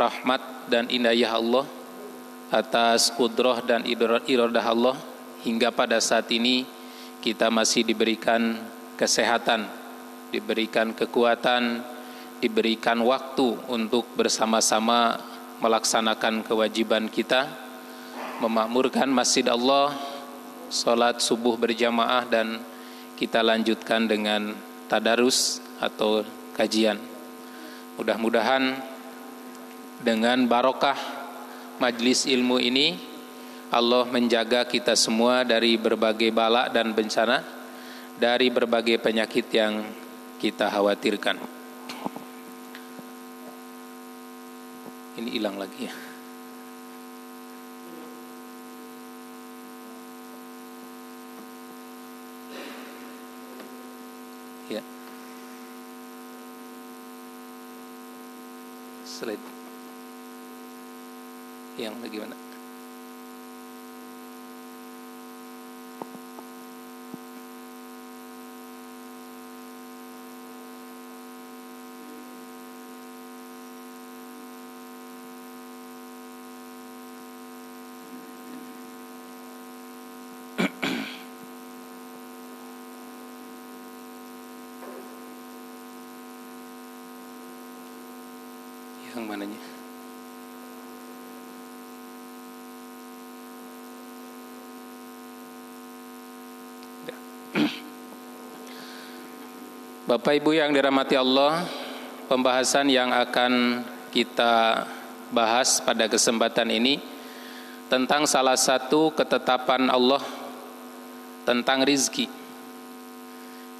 rahmat dan inayah Allah, atas kudrah dan iradah Allah, hingga pada saat ini kita masih diberikan kesehatan, diberikan kekuatan, diberikan waktu untuk bersama-sama melaksanakan kewajiban kita, memakmurkan masjid Allah, sholat subuh berjamaah, dan kita lanjutkan dengan tadarus atau kajian. Mudah-mudahan dengan barokah majlis ilmu ini Allah menjaga kita semua dari berbagai bala dan bencana, dari berbagai penyakit yang kita khawatirkan. Ini hilang lagi ya. Ya. Slide. Yang bagaimana? Yang mananya? Bapak Ibu yang dirahmati Allah, pembahasan yang akan kita bahas pada kesempatan ini tentang salah satu ketetapan Allah tentang rizki.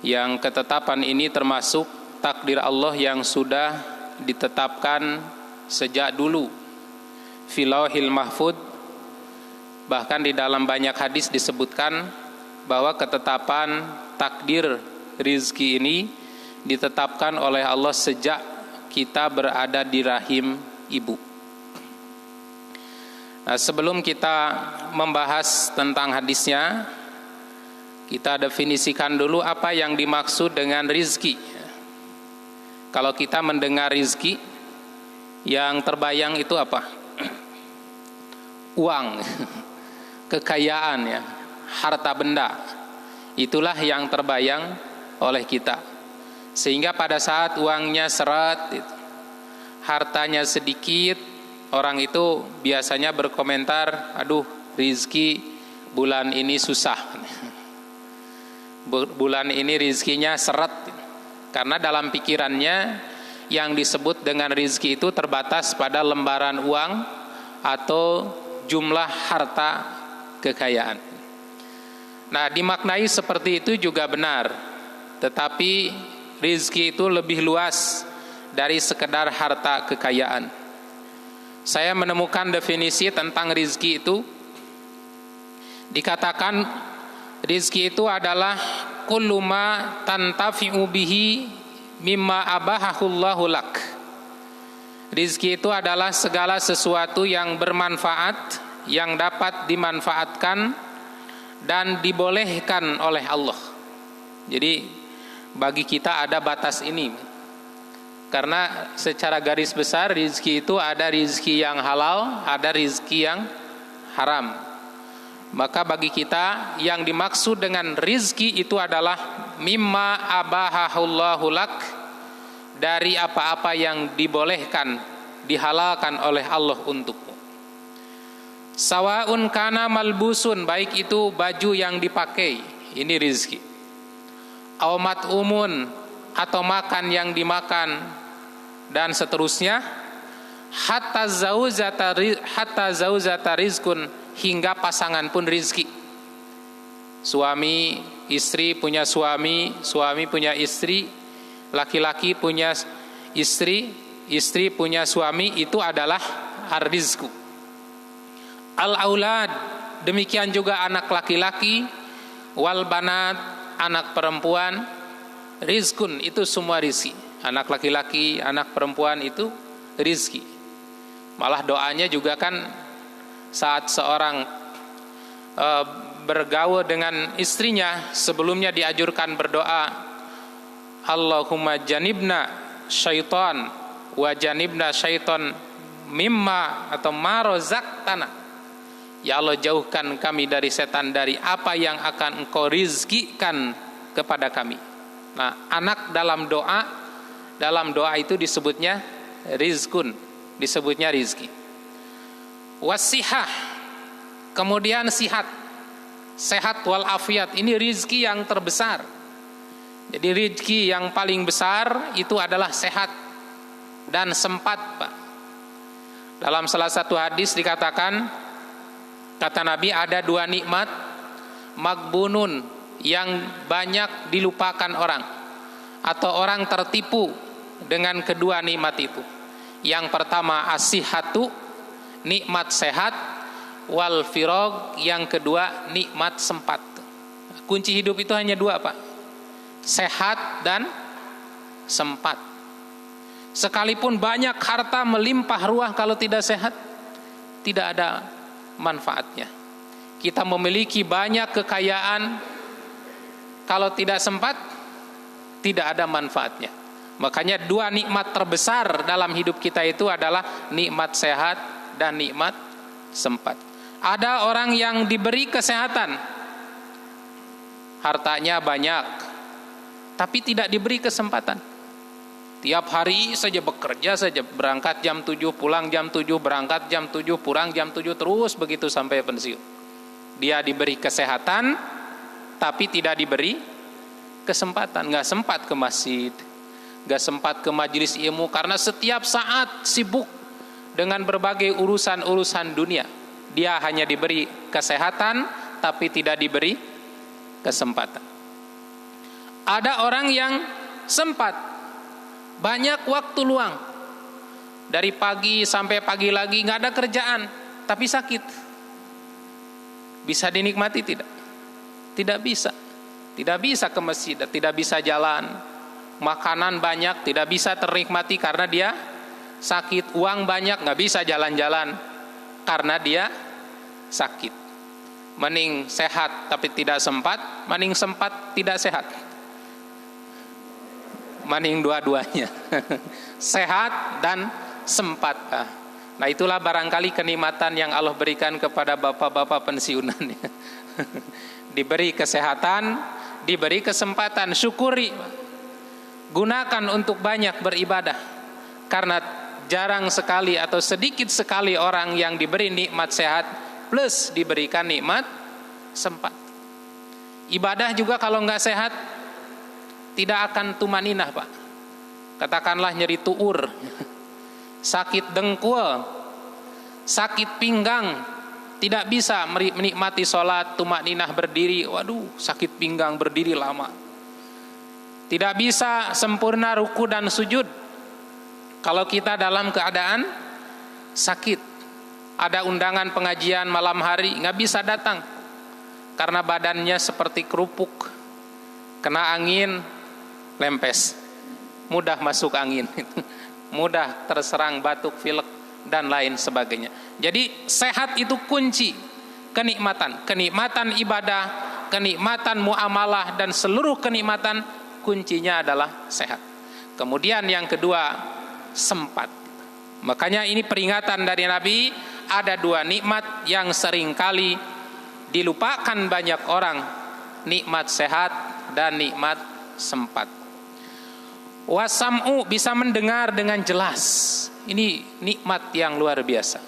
Yang ketetapan ini termasuk takdir Allah yang sudah ditetapkan sejak dulu fi lauhil mahfud. Bahkan di dalam banyak hadis disebutkan bahwa ketetapan takdir rizki ini ditetapkan oleh Allah sejak kita berada di rahim ibu. Nah, sebelum kita membahas tentang hadisnya, kita definisikan dulu apa yang dimaksud dengan rizki. Kalau kita mendengar rizki, yang terbayang itu apa? Uang, kekayaan ya, harta benda. Itulah yang terbayang oleh kita. Sehingga pada saat uangnya seret, hartanya sedikit, orang itu biasanya berkomentar, aduh rizki bulan ini susah. Bulan ini rizkinya seret. Karena dalam pikirannya yang disebut dengan rizki itu terbatas pada lembaran uang atau jumlah harta kekayaan. Nah, dimaknai seperti itu juga benar. Tetapi rizki itu lebih luas dari sekedar harta kekayaan. Saya menemukan definisi tentang rizki itu. Dikatakan rizki itu adalah kullu ma tantafi'u bihi mimma abahahullahu lak. Rizki itu adalah segala sesuatu yang bermanfaat, yang dapat dimanfaatkan dan dibolehkan oleh Allah. Jadi bagi kita ada batas ini. Karena secara garis besar rizki itu ada rizki yang halal, ada rizki yang haram. Maka bagi kita yang dimaksud dengan rizki itu adalah mimma abahahullahu lak, dari apa-apa yang dibolehkan, dihalalkan oleh Allah untukmu. Sawaun kana malbusun, baik itu baju yang dipakai, ini rizki. Aw mat'umun, atau makan yang dimakan, dan seterusnya. Hatta zauzata rizkun, hingga pasangan pun rizki. Suami istri punya suami, suami punya istri, laki-laki punya istri, istri punya suami, itu adalah ar-rizku. Al-aulad, demikian juga anak laki-laki, wal banat, anak perempuan, rizkun, itu semua rizki. Anak laki-laki, anak perempuan itu rizki. Malah doanya juga kan saat seorang bergaul dengan istrinya, sebelumnya diajurkan berdoa, Allahumma janibna syaitan wa janibna syaitan mimma atau ma razaqtana. Ya Allah, jauhkan kami dari setan, dari apa yang akan Engkau rizkikan kepada kami. Nah, anak dalam doa itu disebutnya rizkun, disebutnya rizki. Wasihah, kemudian sehat wal afiat, ini rizki yang terbesar. Jadi rizki yang paling besar itu adalah sehat dan sempat, Pak. Dalam salah satu hadis dikatakan, kata Nabi, ada dua nikmat magbunun yang banyak dilupakan orang, atau orang tertipu dengan kedua nikmat itu. Yang pertama as-sihhatu, nikmat sehat, wal firag, yang kedua nikmat sempat. Kunci hidup itu hanya dua, Pak. Sehat dan sempat. Sekalipun banyak harta melimpah ruah, kalau tidak sehat, tidak ada manfaatnya. Kita memiliki banyak kekayaan, kalau tidak sempat, tidak ada manfaatnya. Makanya dua nikmat terbesar dalam hidup kita itu adalah nikmat sehat dan nikmat sempat. Ada orang yang diberi kesehatan, hartanya banyak, tapi tidak diberi kesempatan. Tiap hari saja bekerja saja, berangkat jam 7, pulang jam 7, berangkat jam 7, pulang jam 7, terus begitu sampai pensiun. Dia diberi kesehatan, tapi tidak diberi kesempatan. Nggak sempat ke masjid, nggak sempat ke majelis ilmu, karena setiap saat sibuk dengan berbagai urusan-urusan dunia. Dia hanya diberi kesehatan, tapi tidak diberi kesempatan. Ada orang yang sempat, banyak waktu luang, dari pagi sampai pagi lagi nggak ada kerjaan, tapi sakit. Bisa dinikmati tidak? Tidak bisa. Tidak bisa ke masjid, tidak bisa jalan. Makanan banyak, tidak bisa ternikmati karena dia sakit. Uang banyak, nggak bisa jalan-jalan karena dia sakit. Mending sehat tapi tidak sempat, mending sempat tidak sehat. Mending dua-duanya. Sehat dan sempat. Nah, itulah barangkali kenikmatan yang Allah berikan kepada bapak-bapak pensiunan. Diberi kesehatan, diberi kesempatan, syukuri. Gunakan untuk banyak beribadah. Karena jarang sekali atau sedikit sekali orang yang diberi nikmat sehat plus diberikan nikmat sempat. Ibadah juga kalau nggak sehat tidak akan tumaninah, Pak. Katakanlah nyeri tuur, sakit dengkul, sakit pinggang, tidak bisa menikmati sholat tumaninah berdiri. Waduh, sakit pinggang berdiri lama. Tidak bisa sempurna ruku dan sujud kalau kita dalam keadaan sakit. Ada undangan pengajian malam hari, nggak bisa datang karena badannya seperti kerupuk, kena angin, lempes, mudah masuk angin, mudah terserang batuk, pilek, dan lain sebagainya. Jadi sehat itu kunci kenikmatan. Kenikmatan ibadah, kenikmatan muamalah, dan seluruh kenikmatan kuncinya adalah sehat. Kemudian yang kedua, sempat. Makanya ini peringatan dari Nabi, ada dua nikmat yang seringkali dilupakan banyak orang, nikmat sehat dan nikmat sempat. Wasam'u, bisa mendengar dengan jelas. Ini nikmat yang luar biasa.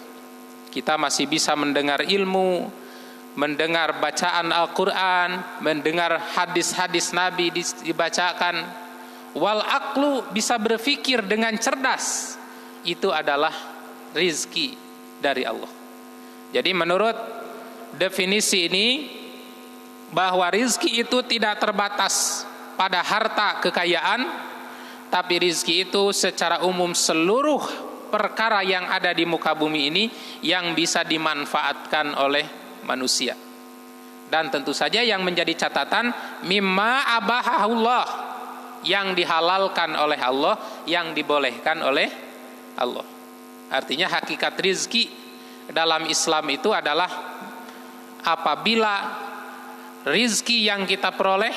Kita masih bisa mendengar ilmu, mendengar bacaan Al-Quran, mendengar hadis-hadis Nabi dibacakan. Wal aqlu, bisa berpikir dengan cerdas. Itu adalah rizki dari Allah. Jadi menurut definisi ini, bahwa rizki itu tidak terbatas pada harta kekayaan, tapi rizki itu secara umum seluruh perkara yang ada di muka bumi ini yang bisa dimanfaatkan oleh manusia. Dan tentu saja yang menjadi catatan, mimma abahahullah, yang dihalalkan oleh Allah, yang dibolehkan oleh Allah. Artinya hakikat rizki dalam Islam itu adalah apabila rizki yang kita peroleh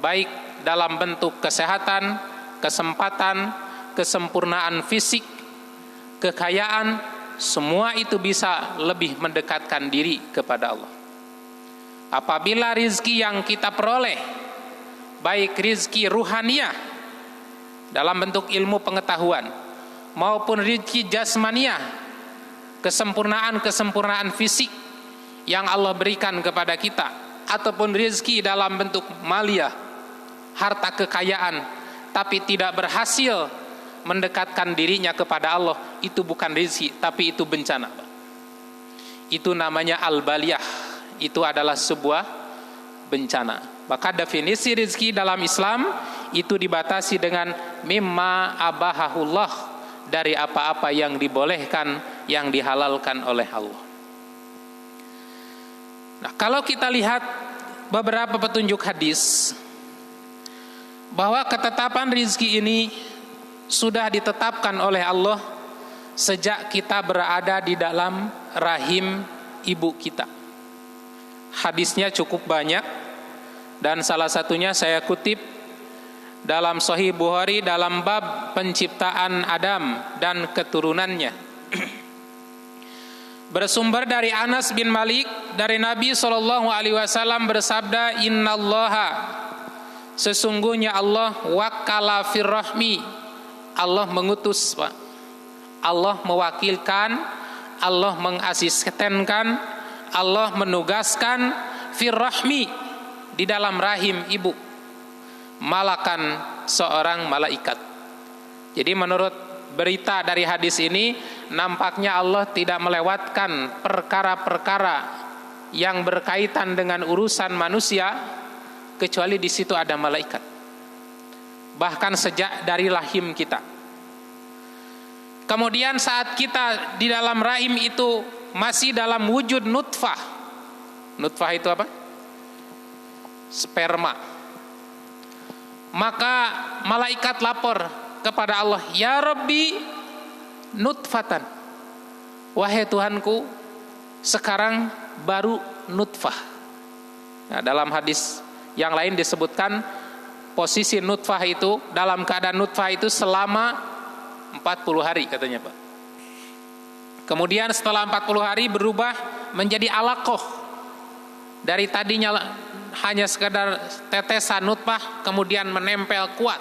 baik dalam bentuk kesehatan, kesempatan, kesempurnaan fisik, kekayaan, semua itu bisa lebih mendekatkan diri kepada Allah. Apabila rizki yang kita peroleh, baik rizki ruhaniyah dalam bentuk ilmu pengetahuan, maupun rizki jasmaniyah, kesempurnaan fisik yang Allah berikan kepada kita, ataupun rizki dalam bentuk maliyah, harta kekayaan, tapi tidak berhasil mendekatkan dirinya kepada Allah, itu bukan rizki, tapi itu bencana. Itu namanya al-baliyah. Itu adalah sebuah bencana. Maka definisi rizki dalam Islam itu dibatasi dengan mimma abahahullah, dari apa-apa yang dibolehkan, yang dihalalkan oleh Allah. Nah, kalau kita lihat beberapa petunjuk hadis, bahwa ketetapan rizki ini sudah ditetapkan oleh Allah sejak kita berada di dalam rahim ibu kita. Hadisnya cukup banyak, dan salah satunya saya kutip dalam Sahih Bukhari dalam bab penciptaan Adam dan keturunannya. Bersumber dari Anas bin Malik dari Nabi SAW bersabda, Innallaha, sesungguhnya Allah, wakala firrahmi, Allah mengutus, Pak. Allah mewakilkan, Allah mengasistenkan, Allah menugaskan firrahmi, di dalam rahim ibu, malakan, seorang malaikat. Jadi menurut berita dari hadis ini, nampaknya Allah tidak melewatkan perkara-perkara yang berkaitan dengan urusan manusia kecuali di situ ada malaikat. Bahkan sejak dari rahim kita. Kemudian saat kita di dalam rahim itu masih dalam wujud nutfah. Nutfah itu apa? Sperma. Maka malaikat lapor kepada Allah, Ya Rabbi nutfatan, wahai Tuhanku, sekarang baru nutfah. Nah, dalam hadis yang lain disebutkan posisi nutfah itu, dalam keadaan nutfah itu selama 40 hari katanya, Pak. Kemudian setelah 40 hari berubah menjadi alaqah. Dari tadinya hanya sekedar tetesan nutfah, kemudian menempel kuat.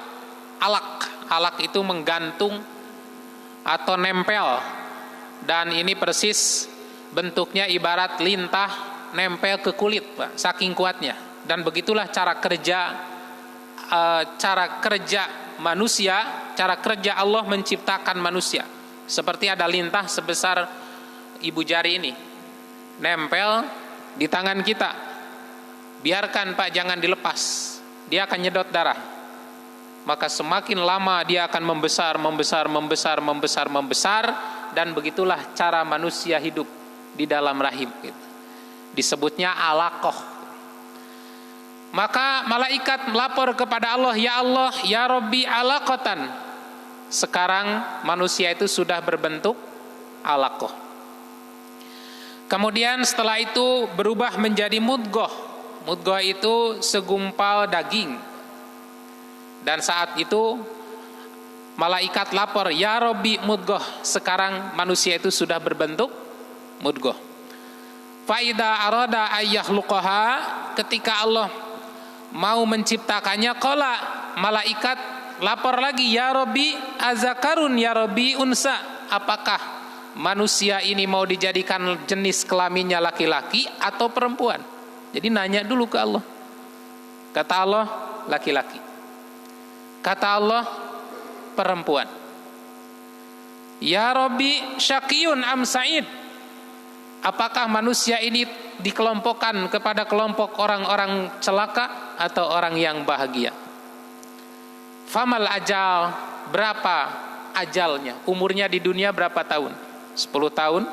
Alaq itu menggantung atau nempel. Dan ini persis bentuknya ibarat lintah nempel ke kulit, Pak, saking kuatnya. Dan begitulah cara kerja manusia, cara kerja Allah menciptakan manusia. Seperti ada lintah sebesar ibu jari ini, nempel di tangan kita. Biarkan, Pak, jangan dilepas. Dia akan nyedot darah. Maka semakin lama dia akan membesar, dan begitulah cara manusia hidup di dalam rahim. Disebutnya alaqah. Maka malaikat melapor kepada Allah, Ya Allah, Ya Rabbi alaqatan. Sekarang manusia itu sudah berbentuk alaqah. Kemudian setelah itu berubah menjadi mudghah. Mudghah itu segumpal daging. Dan saat itu malaikat lapor, Ya Rabbi mudghah. Sekarang manusia itu sudah berbentuk mudghah. Faida arada ayyahluqaha, ketika Allah mau menciptakannya, qala, malaikat lapor lagi, Ya Rabbi azakarun, Ya Rabbi unsa. Apakah manusia ini mau dijadikan jenis kelaminnya laki-laki atau perempuan? Jadi nanya dulu ke Allah. Kata Allah, laki-laki. Kata Allah, perempuan. Ya Rabbi syaqiyun am sa'id. Apakah manusia ini dikelompokkan kepada kelompok orang-orang celaka atau orang yang bahagia? Famal ajal, berapa ajalnya? Umurnya di dunia berapa tahun? 10 tahun,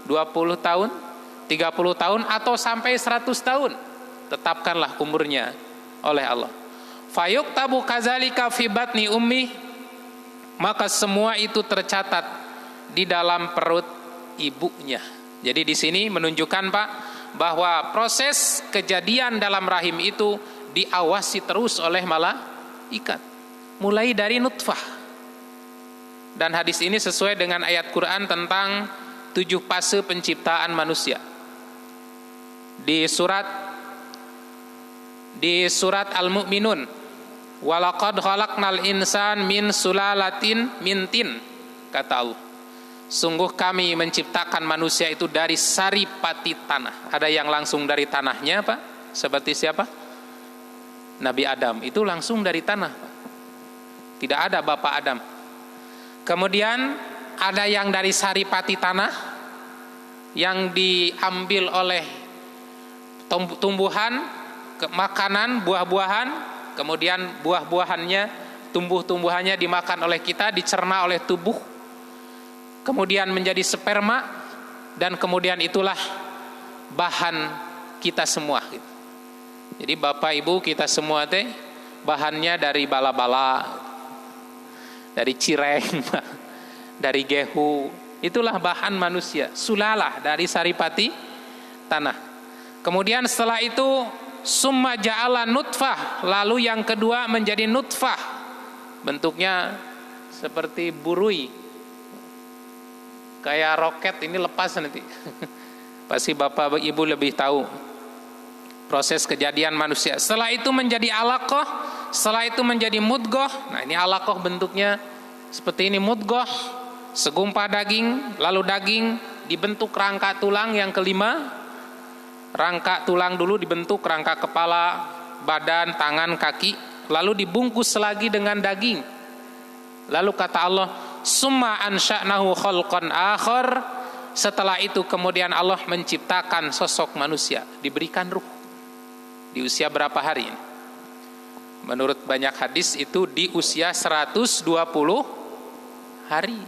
20 tahun, 30 tahun, atau sampai 100 tahun? Tetapkanlah umurnya oleh Allah. Fayuktabu kazalika fi batni ummi, maka semua itu tercatat di dalam perut ibunya. Jadi di sini menunjukkan, Pak, bahwa proses kejadian dalam rahim itu diawasi terus oleh malaikat. Mulai dari nutfah. Dan hadis ini sesuai dengan ayat Quran tentang 7 fase penciptaan manusia. Di surat Al-Mu'minun, walaqad khalaqnal insan min sulalatin min tin, kata Allah, sungguh kami menciptakan manusia itu dari saripati tanah. Ada yang langsung dari tanahnya, Pak? Seperti siapa? Nabi Adam, itu langsung dari tanah, Pak. Tidak ada Bapak Adam. Kemudian ada yang dari saripati tanah, yang diambil oleh tumbuhan, makanan, buah-buahan, kemudian buah-buahannya, tumbuh-tumbuhannya dimakan oleh kita, dicerna oleh tubuh, kemudian menjadi sperma, dan kemudian itulah bahan kita semua. Jadi Bapak Ibu kita semua teh bahannya dari bala-bala, dari cireng, dari gehu. Itulah bahan manusia, sulalah dari saripati tanah. Kemudian setelah itu summa ja'ala nutfah, lalu yang kedua menjadi nutfah, bentuknya seperti burui, kayak roket, ini lepas nanti. Pasti Bapak Ibu lebih tahu proses kejadian manusia. Setelah itu menjadi alaqah, setelah itu menjadi mudghah. Nah, ini alaqah bentuknya seperti ini, mudghah segumpal daging, lalu daging dibentuk rangka tulang yang kelima. Rangka tulang dulu dibentuk, rangka kepala, badan, tangan, kaki, lalu dibungkus lagi dengan daging. Lalu kata Allah, summa ansha'nahu khalqan akhar. Setelah itu kemudian Allah menciptakan sosok manusia, diberikan ruh. Di usia berapa hari? Menurut banyak hadis itu di usia 120 hari.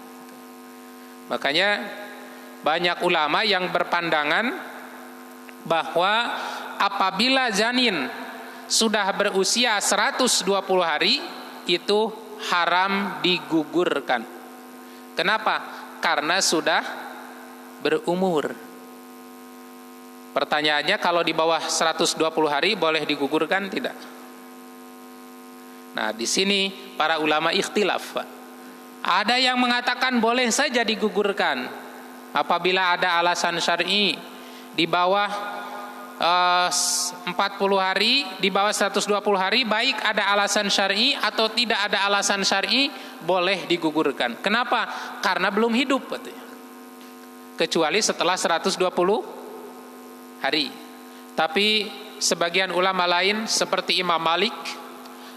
Makanya banyak ulama yang berpandangan bahwa apabila janin sudah berusia 120 hari itu haram digugurkan. Kenapa? Karena sudah berumur. Pertanyaannya, kalau di bawah 120 hari boleh digugurkan tidak? Nah, di sini para ulama ikhtilaf. Ada yang mengatakan boleh saja digugurkan apabila ada alasan syar'i. Di bawah 40 hari, di bawah 120 hari, baik ada alasan syar'i atau tidak ada alasan syar'i, boleh digugurkan. Kenapa? Karena belum hidup, kecuali setelah 120 hari. Tapi sebagian ulama lain seperti Imam Malik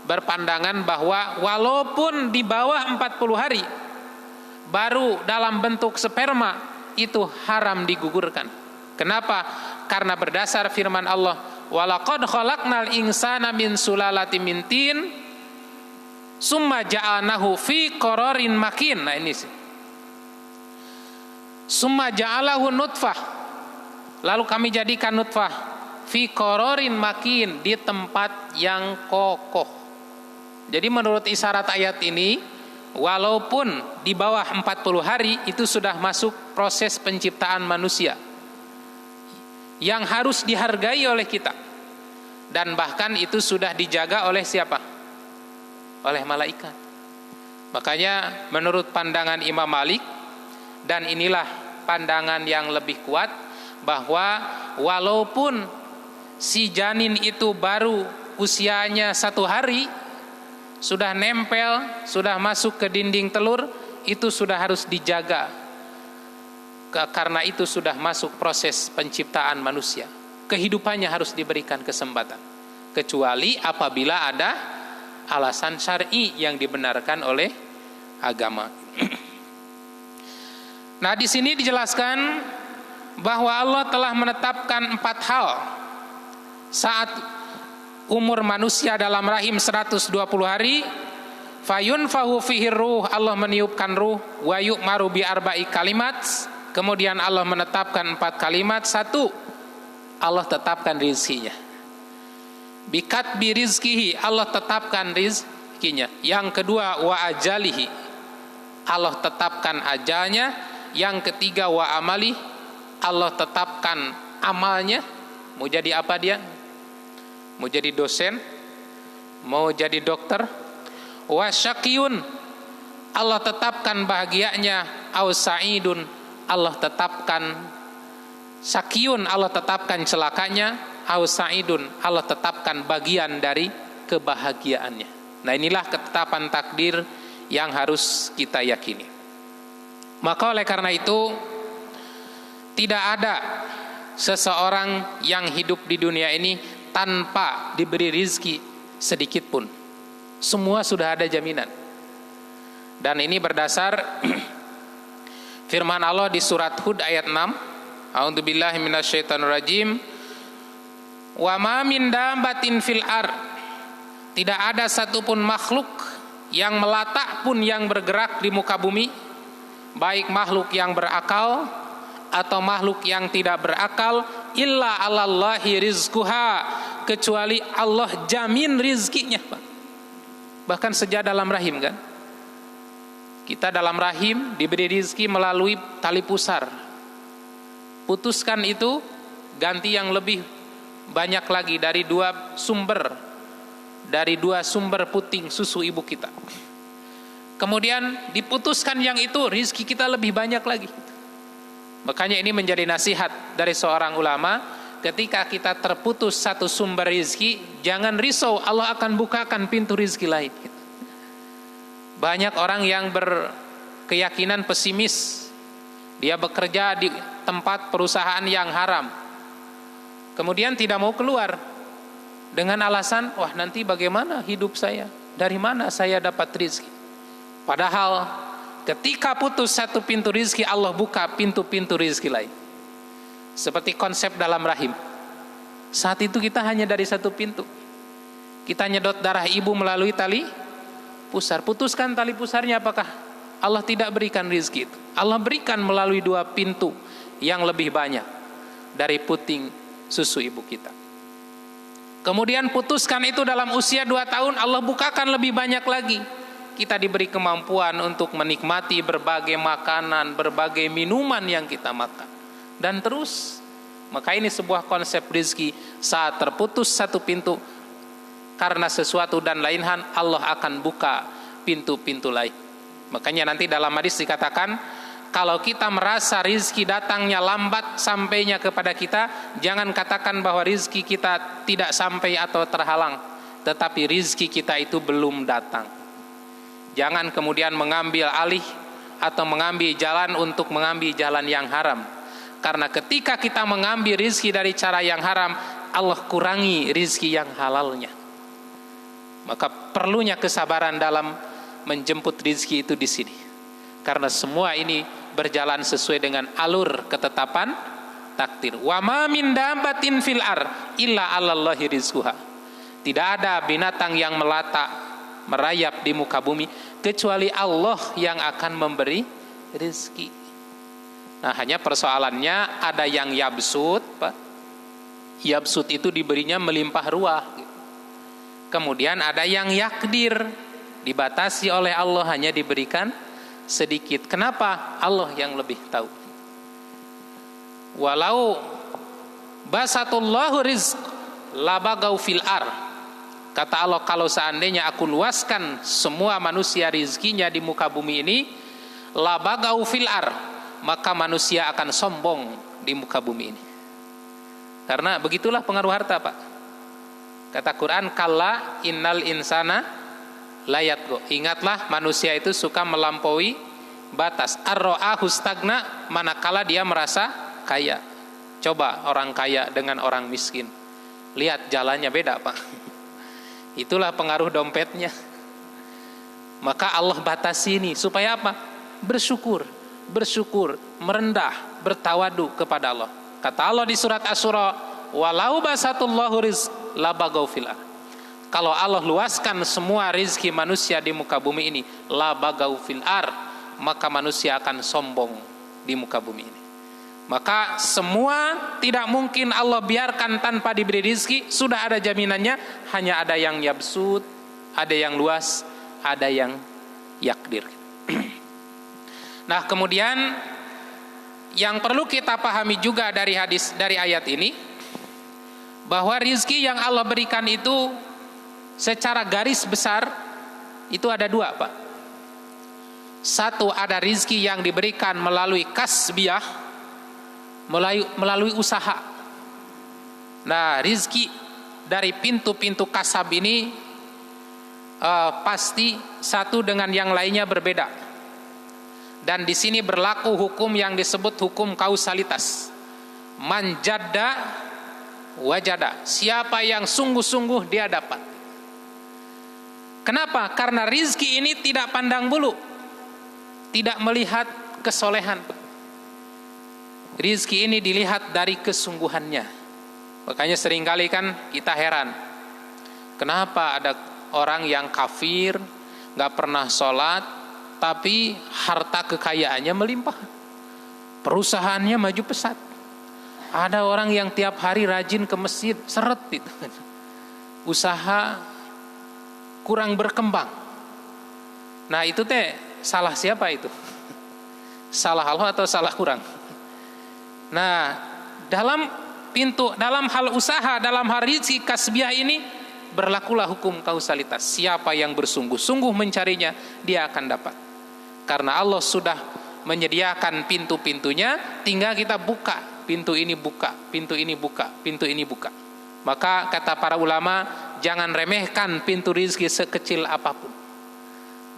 berpandangan bahwa walaupun di bawah 40 hari baru dalam bentuk sperma, itu haram digugurkan. Kenapa? Karena berdasar firman Allah, walaqad khalaqnal insana min sulalatin min tin summa ja'alnahu fi qararin makin. Nah, ini sih. Summa ja'alahu nutfah, lalu kami jadikan nutfah fi qararin makin, di tempat yang kokoh. Jadi menurut isyarat ayat ini, walaupun di bawah 40 hari itu sudah masuk proses penciptaan manusia yang harus dihargai oleh kita, dan bahkan itu sudah dijaga oleh siapa? Oleh malaikat. Makanya menurut pandangan Imam Malik, dan inilah pandangan yang lebih kuat, bahwa walaupun si janin itu baru usianya 1 hari, sudah nempel, sudah masuk ke dinding telur, itu sudah harus dijaga. Karena itu sudah masuk proses penciptaan manusia. Kehidupannya harus diberikan kesempatan. Kecuali apabila ada alasan syar'i yang dibenarkan oleh agama. Nah, di sini dijelaskan bahwa Allah telah menetapkan 4 hal saat umur manusia dalam rahim 120 hari. Fayunfahu fihi ruh, Allah meniupkan ruh, wa yu'maru bi arba'i kalimat. Kemudian Allah menetapkan 4 kalimat. 1, Allah tetapkan rizkinya. Bikat bi rizkihi, Allah tetapkan rizkinya. Yang kedua, wa ajalihi, Allah tetapkan ajalnya. Yang ketiga, wa amali, Allah tetapkan amalnya. Mau jadi apa dia? Mau jadi dosen, mau jadi dokter. Wa syaqiyun, Allah tetapkan bahagianya, au sa'idun, Allah tetapkan syaqiyun, Allah tetapkan celakanya, au sa'idun, Allah tetapkan bagian dari kebahagiaannya. Nah, inilah ketetapan takdir yang harus kita yakini. Maka oleh karena itu, tidak ada seseorang yang hidup di dunia ini tanpa diberi rizki sedikit pun. Semua sudah ada jaminan. Dan ini berdasar firman Allah di surat Hud ayat 6. A'udzubillahi minasyaitonirrajim. Wa ma min dabbatin fil ard. Tidak ada satupun makhluk yang melata pun yang bergerak di muka bumi, baik makhluk yang berakal atau makhluk yang tidak berakal, illa 'alallahi rizquha, kecuali Allah jamin rizkinya. Bahkan sejak dalam rahim kan, kita dalam rahim diberi rizki melalui tali pusar. Putuskan itu, ganti yang lebih banyak lagi dari dua sumber puting susu ibu kita. Kemudian diputuskan yang itu, rizki kita lebih banyak lagi. Makanya ini menjadi nasihat dari seorang ulama, ketika kita terputus satu sumber rizki, jangan risau, Allah akan bukakan pintu rizki lain. Banyak orang yang berkeyakinan pesimis. Dia bekerja di tempat perusahaan yang haram, kemudian tidak mau keluar dengan alasan, wah nanti bagaimana hidup saya, dari mana saya dapat rizki. Padahal ketika putus satu pintu rizki, Allah buka pintu-pintu rizki lain. Seperti konsep dalam rahim. Saat itu kita hanya dari satu pintu. Kita nyedot darah ibu melalui tali pusar. Putuskan tali pusarnya, apakah Allah tidak berikan rizki itu? Allah berikan melalui dua pintu yang lebih banyak dari puting susu ibu kita. Kemudian putuskan itu dalam usia 2 tahun, Allah bukakan lebih banyak lagi. Kita diberi kemampuan untuk menikmati berbagai makanan, berbagai minuman yang kita makan. Dan terus, maka ini sebuah konsep rizki. Saat terputus satu pintu karena sesuatu dan lain hal, Allah akan buka pintu-pintu lain. Makanya nanti dalam hadis dikatakan, kalau kita merasa rizki datangnya lambat sampainya kepada kita, jangan katakan bahwa rizki kita tidak sampai atau terhalang, tetapi rizki kita itu belum datang. Jangan kemudian mengambil alih atau mengambil jalan untuk mengambil jalan yang haram. Karena ketika kita mengambil rizki dari cara yang haram, Allah kurangi rizki yang halalnya. Maka perlunya kesabaran dalam menjemput rizki itu di sini. Karena semua ini berjalan sesuai dengan alur ketetapan takdir. Wa ma min dabbatin fil ar illa 'alallahi rizquha. Tidak ada binatang yang melata merayap di muka bumi kecuali Allah yang akan memberi rizki. Nah, hanya persoalannya ada yang yabsut, Pak. Yabsut itu diberinya melimpah ruah. Kemudian ada yang yakdir, dibatasi oleh Allah, hanya diberikan sedikit. Kenapa? Allah yang lebih tahu. Walau basatullahu rizq labagau fil ar. Kata Allah, kalau seandainya aku luaskan semua manusia rizkinya di muka bumi ini, labagau fil ar, maka manusia akan sombong di muka bumi ini. Karena begitulah pengaruh harta, Pak. Kata Quran, kalla innal insana layatgo. Ingatlah, manusia itu suka melampaui batas. Ar-ra'ahu stagna, manakala dia merasa kaya. Coba orang kaya dengan orang miskin, lihat jalannya beda, Pak. Itulah pengaruh dompetnya. Maka Allah batasi ini supaya apa? Bersyukur, merendah, bertawadu kepada Allah. Kata Allah di surat Asy-Syura, walau basatullahu rizq labagau fil ardh. Kalau Allah luaskan semua rizki manusia di muka bumi ini, labagau fil ardh, maka manusia akan sombong di muka bumi ini. Maka semua tidak mungkin Allah biarkan tanpa diberi rizki. Sudah ada jaminannya. Hanya ada yang yabsut, ada yang luas, ada yang yakdir. Nah, kemudian yang perlu kita pahami juga dari hadis, dari ayat ini, bahwa rizki yang Allah berikan itu secara garis besar itu ada dua, Pak. Satu, ada rizki yang diberikan melalui kasbiyah, melalui usaha. Nah, rizki dari pintu-pintu kasab ini pasti satu dengan yang lainnya berbeda. Dan di sini berlaku hukum yang disebut hukum kausalitas. Man jadda wajada. Siapa yang sungguh-sungguh dia dapat. Kenapa? Karena rizki ini tidak pandang bulu, tidak melihat kesolehan. Rizki ini dilihat dari kesungguhannya. Makanya seringkali kan kita heran, kenapa ada orang yang kafir, gak pernah sholat, tapi harta kekayaannya melimpah, perusahaannya maju pesat. Ada orang yang tiap hari rajin ke masjid, seret itu, usaha kurang berkembang. Nah itu teh salah siapa itu? Salah Allah atau salah kurang? Nah dalam hal usaha, dalam hal rizki kasbiyah ini berlakulah hukum kausalitas. Siapa yang bersungguh-sungguh mencarinya, dia akan dapat. Karena Allah sudah menyediakan pintu-pintunya, tinggal kita buka. Pintu ini buka, pintu ini buka, pintu ini buka. Maka kata para ulama, jangan remehkan pintu rizki sekecil apapun.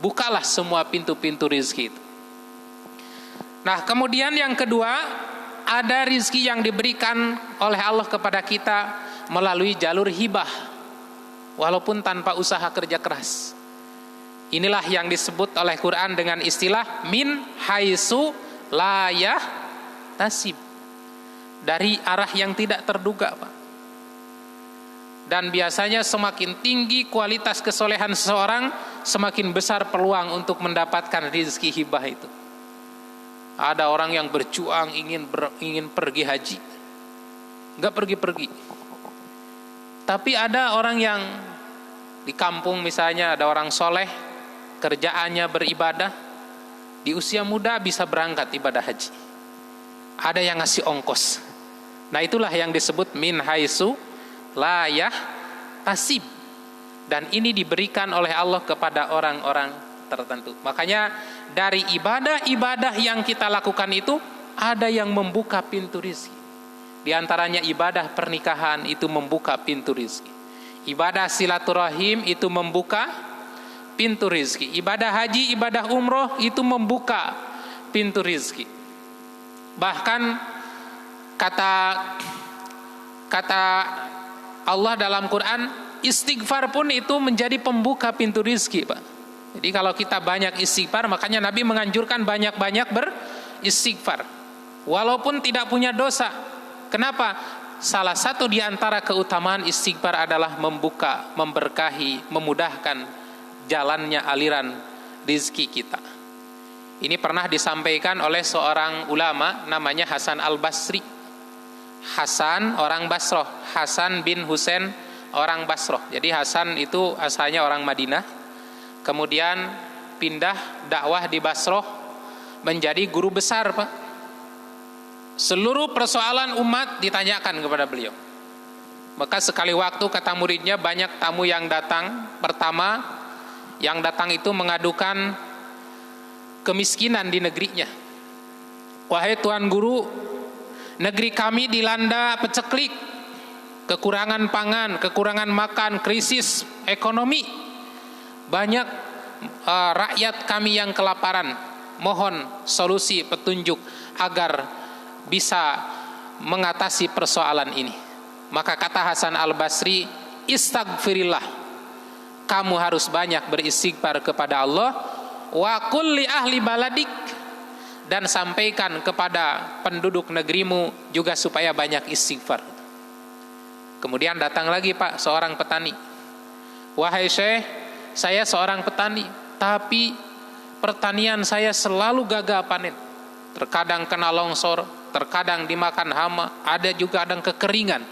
Bukalah semua pintu-pintu rizki itu. Nah kemudian yang kedua, ada rizki yang diberikan oleh Allah kepada kita melalui jalur hibah, walaupun tanpa usaha kerja keras. Inilah yang disebut oleh Quran dengan istilah min haitsu la yahtasib, dari arah yang tidak terduga, Pak. Dan biasanya semakin tinggi kualitas kesolehan seseorang, semakin besar peluang untuk mendapatkan rizki hibah itu. Ada orang yang berjuang ingin pergi haji, nggak pergi-pergi. Tapi ada orang yang di kampung misalnya, ada orang soleh, kerjaannya beribadah, di usia muda bisa berangkat ibadah haji. Ada yang ngasih ongkos. Nah itulah yang disebut min haitsu la yahtasib. Dan ini diberikan oleh Allah kepada orang-orang tertentu. Makanya dari ibadah-ibadah yang kita lakukan itu, ada yang membuka pintu rizki. Di antaranya ibadah pernikahan itu membuka pintu rizki. Ibadah silaturahim itu membuka pintu rizki. Ibadah haji, ibadah umroh itu membuka pintu rizki. Bahkan kata Allah dalam Quran, istighfar pun itu menjadi pembuka pintu rizki, Pak. Jadi kalau kita banyak istighfar, makanya Nabi menganjurkan banyak-banyak beristighfar, walaupun tidak punya dosa. Kenapa? Salah satu di antara keutamaan istighfar adalah membuka, memberkahi, memudahkan jalannya aliran rizki kita. Ini pernah disampaikan oleh seorang ulama namanya Hasan al-Basri. Hasan orang Basroh, Hasan bin Husain orang Basroh. Jadi Hasan itu asalnya orang Madinah, kemudian pindah dakwah di Basroh, menjadi guru besar, Pak. Seluruh persoalan umat ditanyakan kepada beliau. Maka sekali waktu kata muridnya, banyak tamu yang datang. Pertama yang datang itu mengadukan kemiskinan di negerinya. Wahai Tuan Guru, negeri kami dilanda peceklik, kekurangan pangan, kekurangan makan, krisis ekonomi. Banyak rakyat kami yang kelaparan. Mohon solusi, petunjuk agar bisa mengatasi persoalan ini. Maka kata Hasan al-Basri, istaghfirillah. Kamu harus banyak beristighfar kepada Allah. Wa qul li ahli baladik, dan sampaikan kepada penduduk negerimu juga supaya banyak istighfar. Kemudian datang lagi, Pak, seorang petani. Wahai Syekh, saya seorang petani, tapi pertanian saya selalu gagal panen. Terkadang kena longsor, terkadang dimakan hama, ada juga kekeringan.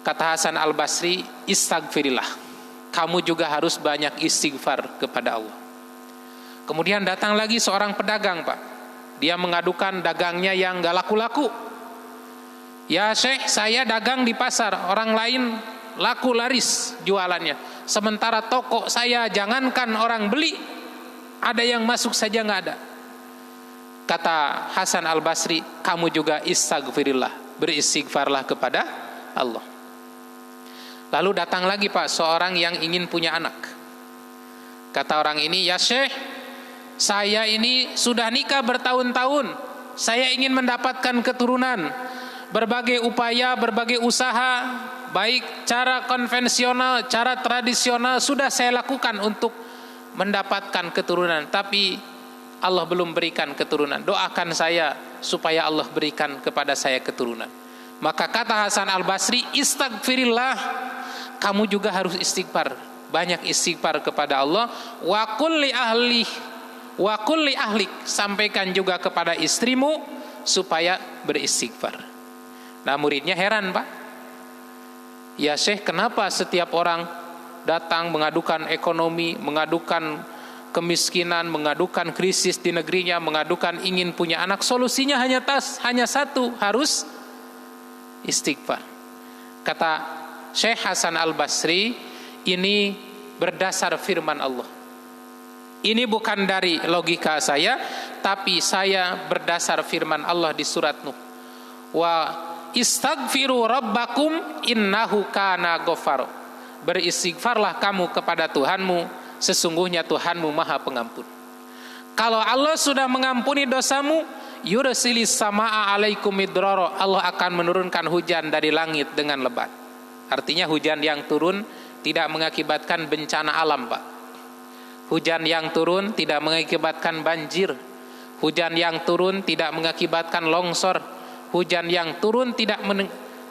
Kata Hasan al-Basri, istaghfirillah. Kamu juga harus banyak istighfar kepada Allah. Kemudian datang lagi seorang pedagang, Pak. Dia mengadukan dagangnya yang gak laku-laku. Ya Syekh, saya dagang di pasar, orang lain laku laris jualannya. Sementara toko saya jangankan orang beli, ada yang masuk saja nggak ada. Kata Hasan Al-Basri, kamu juga istaghfirillah, beristighfarlah kepada Allah. Lalu datang lagi Pak, seorang yang ingin punya anak. Kata orang ini, ya Syekh, saya ini sudah nikah bertahun-tahun, saya ingin mendapatkan keturunan. Berbagai upaya, berbagai usaha, baik cara konvensional, cara tradisional sudah saya lakukan untuk mendapatkan keturunan, tapi Allah belum berikan keturunan. Doakan saya supaya Allah berikan kepada saya keturunan. Maka kata Hasan Al-Basri, istaghfirillah, kamu juga harus istighfar, banyak istighfar kepada Allah. Wa qul li ahlik, sampaikan juga kepada istrimu supaya beristighfar. Nah, muridnya heran, Pak. Ya Syekh, kenapa setiap orang datang mengadukan ekonomi, mengadukan kemiskinan, mengadukan krisis di negerinya, mengadukan ingin punya anak, solusinya hanya satu, harus istighfar. Kata Syekh Hasan Al-Basri, ini berdasar firman Allah. Ini bukan dari logika saya, tapi saya berdasar firman Allah di surat Nuh. Wa istaghfiru rabbakum innahu kana ghafar. Beristighfarlah kamu kepada Tuhanmu, sesungguhnya Tuhanmu Maha Pengampun. Kalau Allah sudah mengampuni dosamu, yursilis samaa alaikum midrara, Allah akan menurunkan hujan dari langit dengan lebat. Artinya hujan yang turun tidak mengakibatkan bencana alam, Pak. Hujan yang turun tidak mengakibatkan banjir. Hujan yang turun tidak mengakibatkan longsor. Hujan yang turun tidak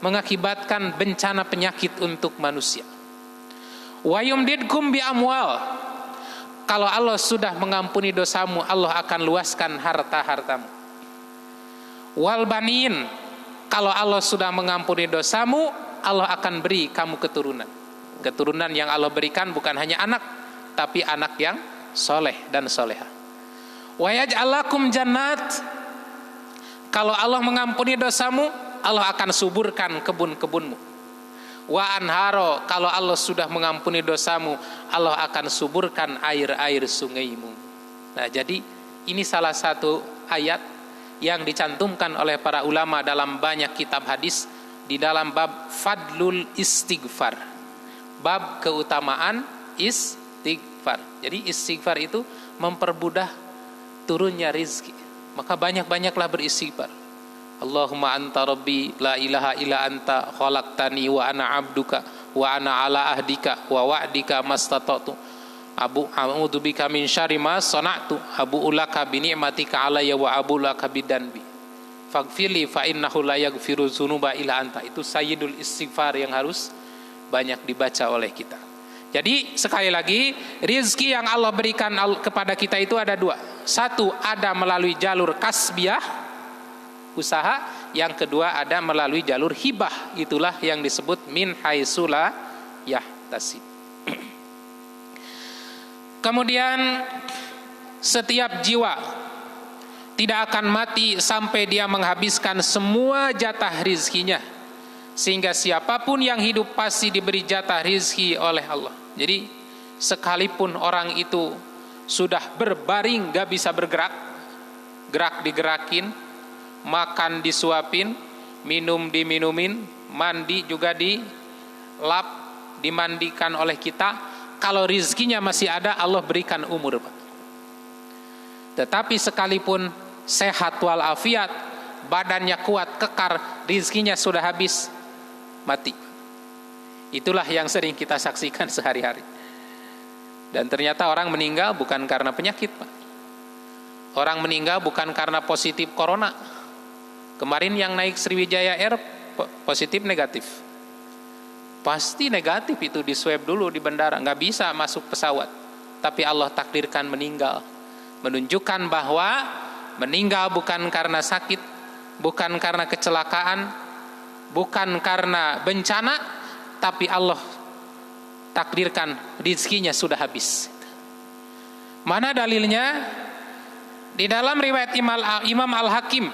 mengakibatkan bencana penyakit untuk manusia. Wa yumdidkum bi amwal. Kalau Allah sudah mengampuni dosamu, Allah akan luaskan harta-hartamu. Wal banin. Kalau Allah sudah mengampuni dosamu, Allah akan beri kamu keturunan. Keturunan yang Allah berikan bukan hanya anak, tapi anak yang soleh dan soleha. Wa yaj'al lakum jannat. Kalau Allah mengampuni dosamu, Allah akan suburkan kebun-kebunmu. Wa anharo, kalau Allah sudah mengampuni dosamu, Allah akan suburkan air-air sungaimu. Nah, jadi ini salah satu ayat yang dicantumkan oleh para ulama dalam banyak kitab hadis di dalam bab fadlul istighfar, bab keutamaan istighfar. Jadi istighfar itu mempermudah turunnya rizki. Maka banyak-banyaklah beristighfar. Allahumma anta rabbi la ilaha illa anta khalaqtani wa ana abduka wa ana ala ahdika wa wa'dika mastata'tu a'udzu bika min syarri ma sana'tu abu'u laka bi ni'matika alayya wa abu'u laka bidanbi faghfirli fa innahu la yaghfiru dzunuba illa anta. Itu sayyidul istighfar yang harus banyak dibaca oleh kita. Jadi sekali lagi, rizki yang Allah berikan kepada kita itu ada dua. Satu, ada melalui jalur kasbiyah, usaha. Yang kedua ada melalui jalur hibah. Itulah yang disebut min haitsula yahtasib. Kemudian setiap jiwa tidak akan mati sampai dia menghabiskan semua jatah rizkinya. Sehingga siapapun yang hidup pasti diberi jatah rizki oleh Allah. Jadi sekalipun orang itu sudah berbaring gak bisa bergerak, gerak digerakin, makan disuapin, minum diminumin, mandi juga dilap, dimandikan oleh kita. Kalau rizkinya masih ada, Allah berikan umur, Pak. Tetapi sekalipun sehat walafiat, badannya kuat, kekar, rizkinya sudah habis, mati. Itulah yang sering kita saksikan sehari-hari. Dan ternyata orang meninggal bukan karena penyakit, Pak. Orang meninggal bukan karena positif corona. Kemarin yang naik Sriwijaya Air positif negatif. Pasti negatif itu, di swab dulu di bandara, nggak bisa masuk pesawat. Tapi Allah takdirkan meninggal. Menunjukkan bahwa meninggal bukan karena sakit, bukan karena kecelakaan, bukan karena bencana, tapi Allah takdirkan rizkinya sudah habis. Mana dalilnya? Di dalam riwayat Imam Al-Hakim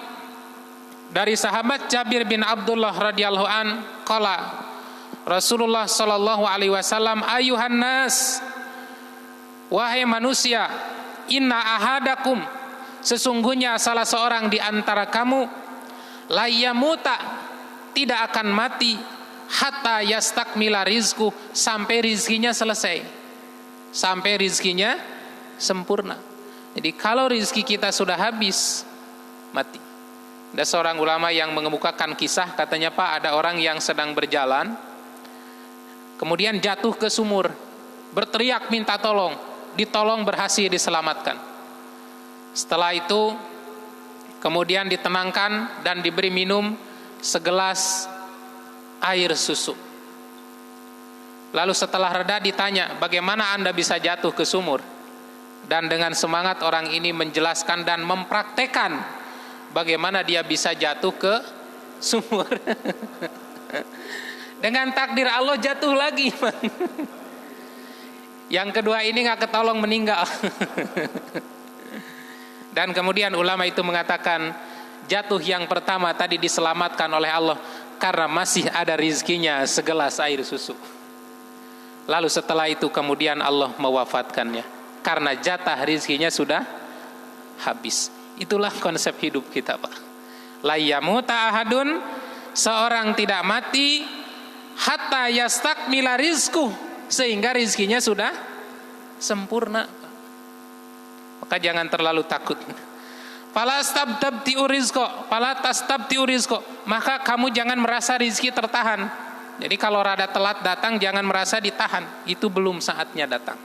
dari sahabat Jabir bin Abdullah radhiyallahu an, qala Rasulullah sallallahu alaihi wasallam, ayuhan nas, wahai manusia, inna ahadakum, sesungguhnya salah seorang di antara kamu, la yamuta, tidak akan mati, hatta yastakmila rizku, sampai rizkinya selesai, sampai rizkinya sempurna. Jadi kalau rizki kita sudah habis, mati. Ada seorang ulama yang mengemukakan kisah, katanya, Pak, ada orang yang sedang berjalan, kemudian jatuh ke sumur, berteriak minta tolong, ditolong, berhasil diselamatkan. Setelah itu kemudian ditenangkan dan diberi minum segelas air susu. Lalu setelah reda ditanya, bagaimana Anda bisa jatuh ke sumur? Dan dengan semangat orang ini menjelaskan dan mempraktekkan bagaimana dia bisa jatuh ke sumur. Dengan takdir Allah jatuh lagi. Yang kedua ini nggak ketolong, meninggal. Dan kemudian ulama itu mengatakan, jatuh yang pertama tadi diselamatkan oleh Allah karena masih ada rizkinya segelas air susu. Lalu setelah itu kemudian Allah mewafatkannya karena jatah rizkinya sudah habis. Itulah konsep hidup kita, Pak. La yamuta ahadun, seorang tidak mati, hatta yastakmila rizku, sehingga rizkinya sudah sempurna. Maka jangan terlalu takut. Fala tastabdi'u rizqa, maka kamu jangan merasa rizki tertahan. Jadi kalau rada telat datang, jangan merasa ditahan, itu belum saatnya datang.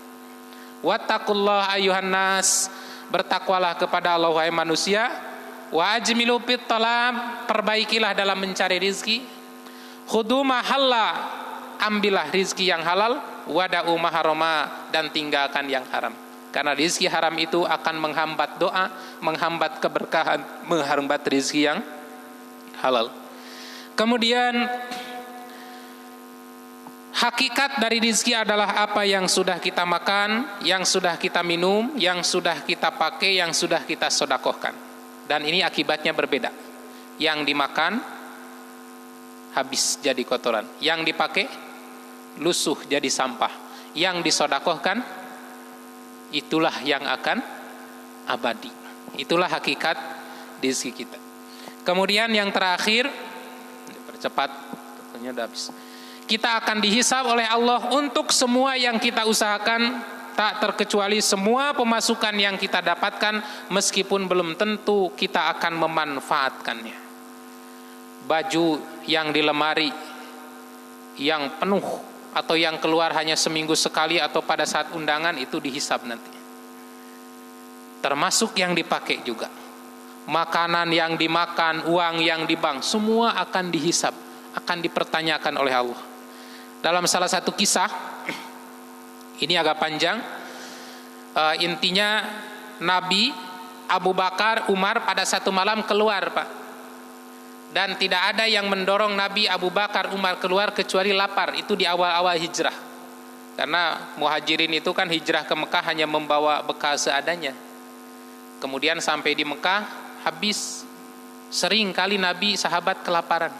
Wattaqullah ayuhan nas, bertakwalah kepada Allah wahai manusia. Wa ajmilu fit talab, perbaikilah dalam mencari rizki. Khudu mahalla, ambillah rizki yang halal. Wada'u maharoma, dan tinggalkan yang haram. Karena rizki haram itu akan menghambat doa, menghambat keberkahan, menghambat rizki yang halal. Kemudian hakikat dari rizki adalah apa yang sudah kita makan, yang sudah kita minum, yang sudah kita pakai, yang sudah kita sedekahkan. Dan ini akibatnya berbeda. Yang dimakan habis jadi kotoran, yang dipakai lusuh jadi sampah, yang disedekahkan itulah yang akan abadi. Itulah hakikat rizki kita. Kemudian yang terakhir, percepat, tentunya udah habis. Kita akan dihisab oleh Allah untuk semua yang kita usahakan, tak terkecuali semua pemasukan yang kita dapatkan, meskipun belum tentu kita akan memanfaatkannya. Baju yang di lemari yang penuh atau yang keluar hanya seminggu sekali atau pada saat undangan, itu dihisab nanti. Termasuk yang dipakai juga. Makanan yang dimakan, uang yang di bank, semua akan dihisab, akan dipertanyakan oleh Allah. Dalam salah satu kisah, ini agak panjang, intinya Nabi, Abu Bakar, Umar pada satu malam keluar, Pak. Dan tidak ada yang mendorong Nabi, Abu Bakar, Umar keluar kecuali lapar. Itu di awal-awal hijrah. Karena muhajirin itu kan hijrah ke Mekah hanya membawa bekal seadanya. Kemudian sampai di Mekah habis. Sering kali Nabi sahabat kelaparan.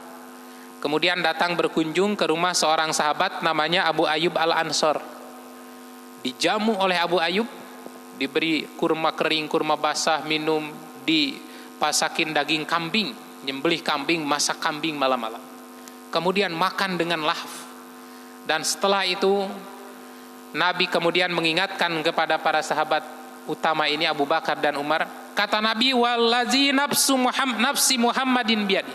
Kemudian datang berkunjung ke rumah seorang sahabat namanya Abu Ayyub Al-Ansor. Dijamu oleh Abu Ayyub, diberi kurma kering, kurma basah, minum, dipasakin daging kambing, nyembelih kambing, masak kambing malam-malam. Kemudian makan dengan lahaf. Dan setelah itu Nabi kemudian mengingatkan kepada para sahabat utama ini, Abu Bakar dan Umar. Kata Nabi, wallazi nafsi Muhammadin biyadi,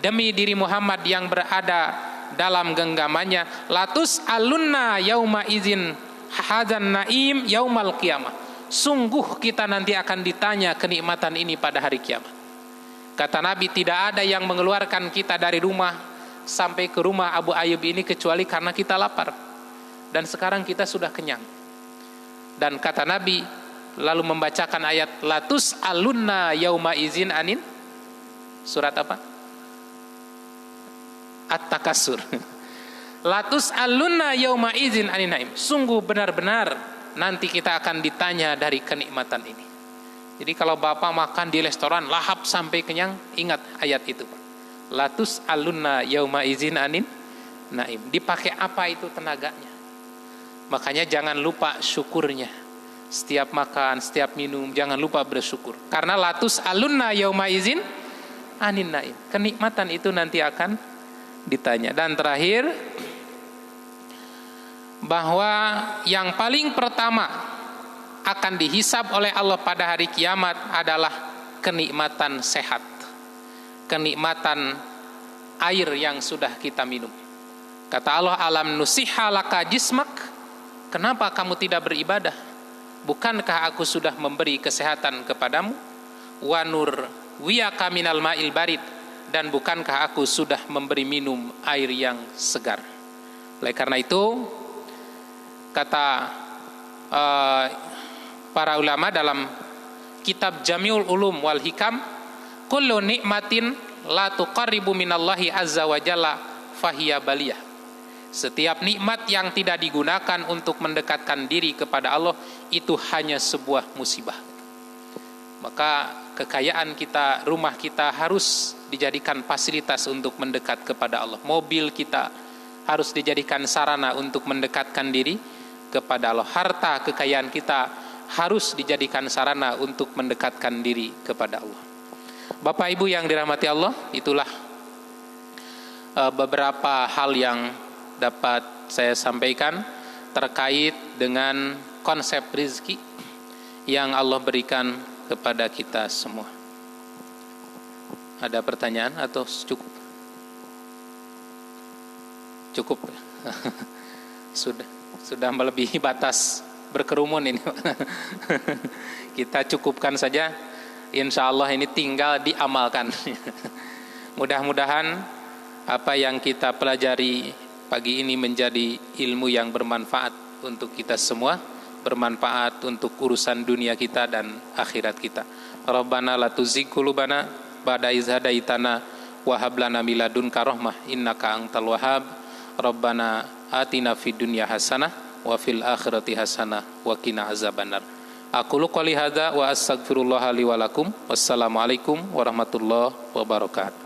demi diri Muhammad yang berada dalam genggamannya, latus alunna yauma izin hadzan naim yaumal qiyamah, sungguh kita nanti akan ditanya kenikmatan ini pada hari kiamat. Kata Nabi, tidak ada yang mengeluarkan kita dari rumah sampai ke rumah Abu Ayyub ini kecuali karena kita lapar. Dan sekarang kita sudah kenyang. Dan kata Nabi lalu membacakan ayat latus alunna yauma izin anin, surat apa? At-Takatsur. Latus alunna yauma izin anin naim, sungguh benar-benar nanti kita akan ditanya dari kenikmatan ini. Jadi kalau bapak makan di restoran lahap sampai kenyang, ingat ayat itu. Latus alunna yauma izin anin naim. Dipakai apa itu tenaganya? Makanya jangan lupa syukurnya. setiap makan, setiap minum, jangan lupa bersyukur. Karena latus alunna yauma izin anin naim. Kenikmatan itu nanti akan ditanya. Dan terakhir, bahwa yang paling pertama akan dihisab oleh Allah pada hari kiamat adalah kenikmatan sehat, kenikmatan air yang sudah kita minum. Kata Allah, alam nusihha laka jismak, kenapa kamu tidak beribadah? Bukankah aku sudah memberi kesehatan kepadamu? Wa nur wiyaka minal ma'il barid, dan bukankah aku sudah memberi minum air yang segar? Oleh karena itu, kata para ulama dalam kitab Jami'ul Ulum wal Hikam, kullu nikmatin la tuqarribu minallahi azza wa jalla fahiya baliyah. Setiap nikmat yang tidak digunakan untuk mendekatkan diri kepada Allah itu hanya sebuah musibah. Maka kekayaan kita, rumah kita harus dijadikan fasilitas untuk mendekat kepada Allah. Mobil kita harus dijadikan sarana untuk mendekatkan diri kepada Allah. Harta kekayaan kita harus dijadikan sarana untuk mendekatkan diri kepada Allah. Bapak Ibu yang dirahmati Allah, itulah beberapa hal yang dapat saya sampaikan terkait dengan konsep rizki yang Allah berikan kepada kita semua. Ada pertanyaan atau cukup? Cukup. Sudah melebihi batas berkerumun ini. Kita cukupkan saja. Insya Allah ini tinggal diamalkan. Mudah-mudahan apa yang kita pelajari pagi ini menjadi ilmu yang bermanfaat untuk kita semua, bermanfaat untuk urusan dunia kita dan akhirat kita. Rabbana la tuzigh qulubana ba'da idh hadaitana wa hab lana min ladunka rahmah innaka antal wahhab. Rabbana atina fid dunya hasanah wa fil akhirati hasanah wa qina azabannar. Aqulu qouli hadza wa astaghfirullah li wa lakum. Wassalamualaikum warahmatullahi wabarakatuh.